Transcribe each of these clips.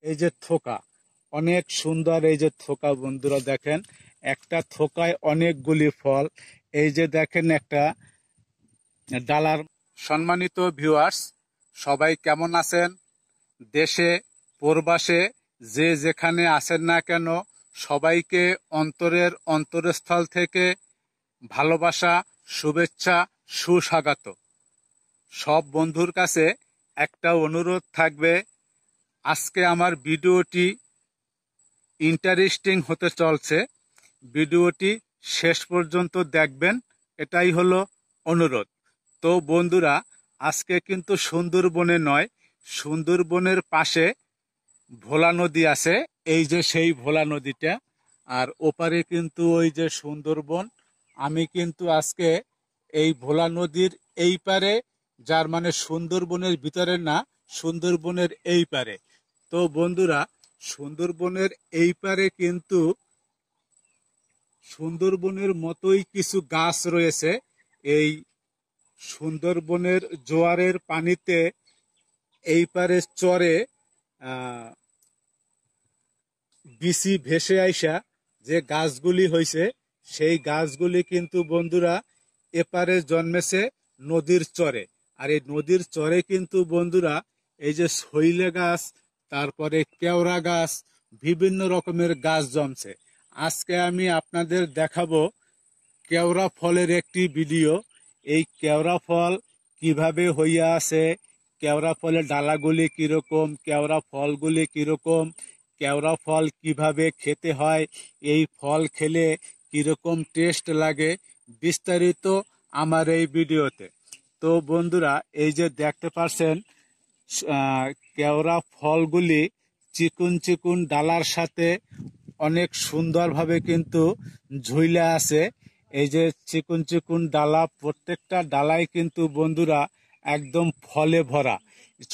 এই যে থোকা, অনেক সুন্দর এই যে থোকা বন্ধুরা দেখেন, একটা থোকায় অনেকগুলি ফল। এই যে দেখেন একটা ডালার। সম্মানিত ভিউয়ার্স, সবাই কেমন আছেন? দেশে প্রবাসে যে যেখানে আছেন না কেন, সবাইকে অন্তরের অন্তরস্থল থেকে ভালোবাসা, শুভেচ্ছা, সুস্বাগত। সব বন্ধুর কাছে একটা অনুরোধ থাকবে, আজকে আমার ভিডিওটি ইন্টারেস্টিং হতে চলছে, ভিডিওটি শেষ পর্যন্ত দেখবেন, এটাই হলো অনুরোধ। তো বন্ধুরা, আজকে কিন্তু সুন্দরবনে নয়, সুন্দরবনের পাশে ভোলা নদী আছে। এই যে সেই ভোলা নদীটা, আর ওপারে কিন্তু ওই যে সুন্দরবন। আমি কিন্তু আজকে এই ভোলা নদীর এই পারে, যার মানে সুন্দরবনের ভিতরে না, সুন্দরবনের এই পারে। তো বন্ধুরা, সুন্দরবনের এই পারে কিন্তু সুন্দরবনের মতোই কিছু গাছ রয়েছে। এই সুন্দরবনের জোয়ারের পানিতে এই পারে চরে বিচি ভেসে আইসা যে গাছগুলি হয়েছে, সেই গাছগুলি কিন্তু বন্ধুরা এপারে জন্মেছে নদীর চরে। আর এই নদীর চরে কিন্তু বন্ধুরা এই যে শৈলে গাছ, তারপরে কেওড়া গাছ, বিভিন্ন রকমের গাছ জন্মছে। আজকে আমি আপনাদের দেখাবো কেওড়া ফলের একটি ভিডিও। এই কেওড়া ফল কিভাবে হইয়া আছে, কেওড়া ফলের ডালাগুলি কিরকম, কেওড়া ফলগুলি কিরকম, কেওড়া ফল কিভাবে খেতে হয়, এই ফল খেলে কিরকম টেস্ট লাগে, বিস্তারিত আমার এই ভিডিওতে। তো বন্ধুরা, এই যে দেখতে পাচ্ছেন কেওড়া ফলগুলি চিকুন চিকুন ডালার সাথে অনেক সুন্দরভাবে কিন্তু ঝুইলা আছে। এই যে চিকুন চিকুন ডালা, প্রত্যেকটা ডালাই কিন্তু বন্ধুরা একদম ফলে ভরা।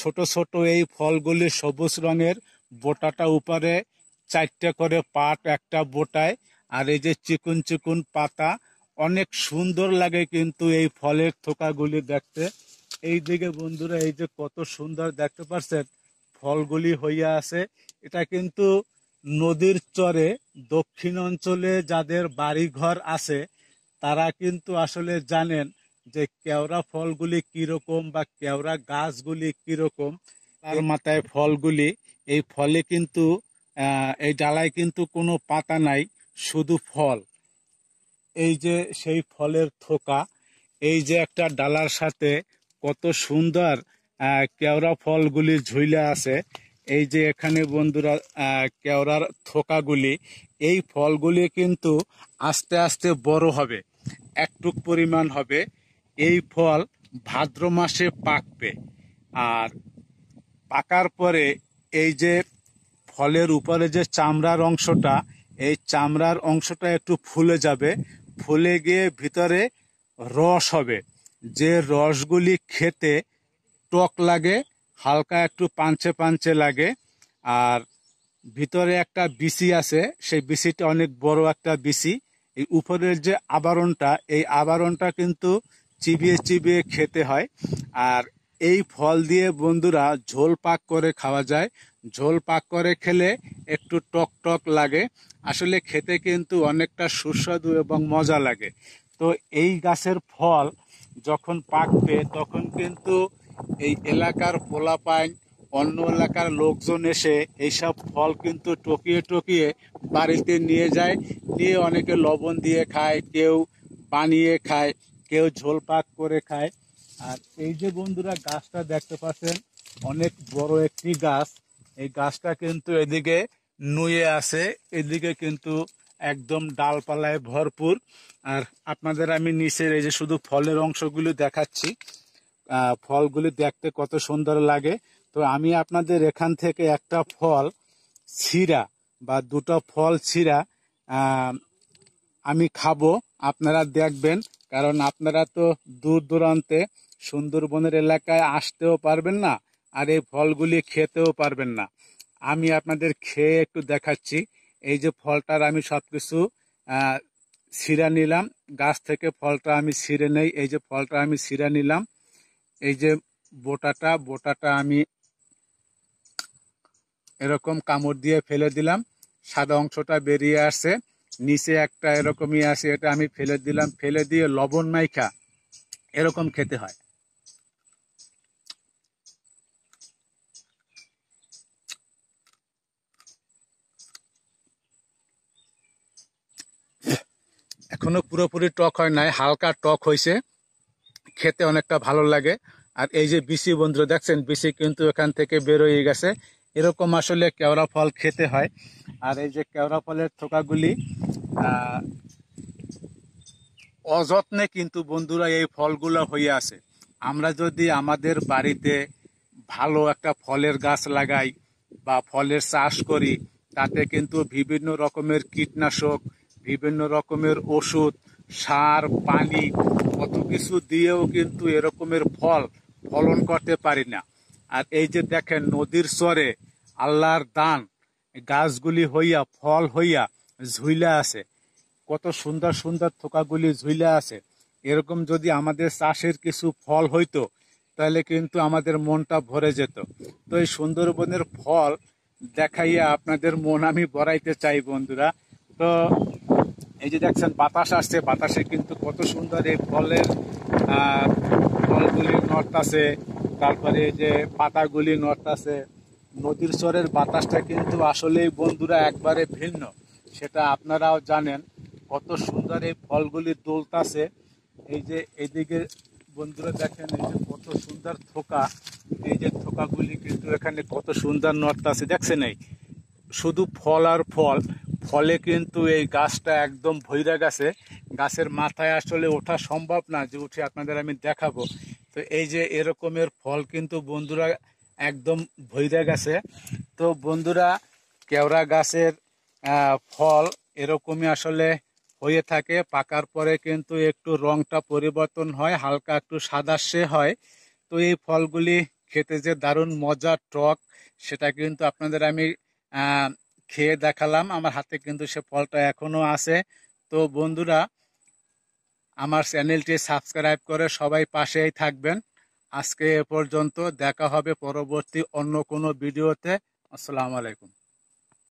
ছোট ছোট এই ফলগুলি সবুজ রঙের, বোটাটা উপরে 4টে করে পাট একটা বোটায়। আর এই যে চিকুন চিকুন পাতা, অনেক সুন্দর লাগে কিন্তু এই ফলের থোকাগুলি দেখতে। এই দিকে বন্ধুরা এই যে কত সুন্দর দেখতে পাচ্ছেন ফলগুলি হইয়া আছে। এটা কিন্তু নদীর চরে দক্ষিণ অঞ্চলে যাদের বাড়ি ঘর আছে, তারা কিন্তু আসলে জানেন যে কেওড়া ফলগুলি কিরকম বা কেওড়া গাছগুলি কিরকম। তার মাথায় ফলগুলি, এই ফলে কিন্তু এই ডালায় কিন্তু কোনো পাতা নাই, শুধু ফল। এই যে সেই ফলের থোকা, এই যে একটা ডালার সাথে কত সুন্দর কেওড়া ফলগুলি ঝুলে আছে। এই যে এখানে বন্ধুরা কেওড়ার থোকাগুলি, এই ফলগুলি কিন্তু আস্তে আস্তে বড় হবে, একটুক পরিমাণ হবে। এই ফল ভাদ্র মাসে পাকবে। আর পাকার পরে এই যে ফলের উপরে যে চামড়ার অংশটা, এই চামড়ার অংশটা একটু ফুলে যাবে, ফুলে গিয়ে ভিতরে রস হবে। যে রসগুলি খেতে টক লাগে, হালকা একটু পাঞ্চে পাঞ্চে লাগে। আর ভিতরে একটা বিচি আছে, সেই বিচিটা অনেক বড় একটা বিচি। এই উপরের যে আবরণটা, এই আবরণটা কিন্তু চিবিয়ে চিবিয়ে খেতে হয়। আর এই ফল দিয়ে বন্ধুরা ঝোল পাক করে খাওয়া যায়। ঝোল পাক করে খেলে একটু টক টক লাগে, আসলে খেতে কিন্তু অনেকটা সুস্বাদু এবং মজা লাগে। তো এই গাছের ফল যখন পাকবে, তখন কিন্তু এই এলাকার পোলাপাইন, অন্য এলাকার লোকজন এসে এইসব ফল কিন্তু টকিয়ে টকিয়ে বাড়িতে নিয়ে যায়। নিয়ে অনেকে লবণ দিয়ে খায়, কেউ বানিয়ে খায়, কেউ ঝোল পাক করে খায়। আর এই যে বন্ধুরা গাছটা দেখতে পাচ্ছেন, অনেক বড় একটি গাছ। এই গাছটা কিন্তু এদিকে নুয়ে আছে, এদিকে কিন্তু একদম ডালপালায় ভরপুর। আর আপনাদের আমি নিচের এই যে শুধু ফলের অংশগুলো দেখাচ্ছি, ফলগুলি দেখতে কত সুন্দর লাগে। তো আমি আপনাদের এখান থেকে একটা ফল ছিঁড়া বা দুটো ফল ছিঁড়া আমি খাবো, আপনারা দেখবেন। কারণ আপনারা তো দূর দূরান্তে সুন্দরবনের এলাকায় আসতেও পারবেন না, আর এই ফলগুলি খেতেও পারবেন না। আমি আপনাদের খেয়ে একটু দেখাচ্ছি। এই যে ফলটার আমি সবকিছু ছিঁড়া নিলাম, গাছ থেকে ফলটা আমি ছিঁড়ে নেই। এই যে ফলটা আমি ছিঁড়ে নিলাম, এই যে বোটাটা আমি এরকম কামড় দিয়ে ফেলে দিলাম, সাদা অংশটা বেরিয়ে আসছে, নিচে একটা এরকমই আছে, এটা আমি ফেলে দিলাম, ফেলে দিয়ে লবণ মাইখা এরকম খেতে হয়। এখনো পুরোপুরি টক হয় নাই, হালকা টক হয়েছে, খেতে অনেকটা ভালো লাগে। আর এই যে বিচি বন্ধুরা দেখছেন, বিচি কিন্তু এখান থেকে বেরোয় গেছে। এরকম আসলে কেওড়া ফল খেতে হয়। আর এই যে কেওড়া ফলের থোকাগুলি অযত্নে কিন্তু বন্ধুরা এই ফলগুলো হয়ে আছে। আমরা যদি আমাদের বাড়িতে ভালো একটা ফলের গাছ লাগাই বা ফলের চাষ করি, তাতে কিন্তু বিভিন্ন রকমের কীটনাশক, বিভিন্ন রকমের ওষুধ, সার, পানি, কত কিছু দিয়েও কিন্তু এরকমের ফলন করতে পারি না। আর এই যে দেখেন নদীর চরে আল্লাহর দান গাছগুলি হইয়া ফল হইয়া ঝুইলা আছে, কত সুন্দর সুন্দর থোকাগুলি ঝুইলা আছে। এরকম যদি আমাদের চাষের কিছু ফল হইতো, তাহলে কিন্তু আমাদের মনটা ভরে যেত। তো এই সুন্দরবনের ফল দেখাইয়া আপনাদের মন আমি ভরাইতে চাই বন্ধুরা। তো এই যে দেখছেন বাতাস আসছে, বাতাসে কিন্তু কত সুন্দর এই ফলগুলি নড়তাছে, তারপরে এই যে পাতাগুলি নড়তাছে। নদীর চরের বাতাসটা কিন্তু আসলেই বন্ধুরা একবারে ভিন্ন, সেটা আপনারাও জানেন। কত সুন্দর এই ফলগুলি দোলতাছে। এই যে এইদিকে বন্ধুরা দেখেন, এই যে কত সুন্দর থোকা, এই যে থোকাগুলি কিন্তু এখানে কত সুন্দর নড়তাছে, দেখছেন? এই শুধু ফল আর ফল, ফলে কিন্তু এই গাছটা একদম ভইরা গেছে। গাছের মাথায় আসলে ওঠা সম্ভব না যে উঠে আপনাদের আমি দেখাবো। তো এই যে এরকমের ফল কিন্তু বন্ধুরা একদম ভইরা গেছে। তো বন্ধুরা, কেওড়া গাছের ফল এরকমই আসলে হয়ে থাকে, পাকার পরে কিন্তু একটু রংটা পরিবর্তন হয়, হালকা একটু সাদাসে হয়। তো এই ফলগুলি খেতে যে দারুণ মজা, টক, সেটা কিন্তু আপনাদের আমি খেয়ে দেখালাম। আমার হাতে কিন্তু সে ফলটা এখনো আছে। তো বন্ধুরা, আমার চ্যানেলটি সাবস্ক্রাইব করে সবাই পাশেই থাকবেন। আজকে এ পর্যন্ত, দেখা হবে পরবর্তী অন্য কোনো ভিডিওতে। আসসালামু আলাইকুম।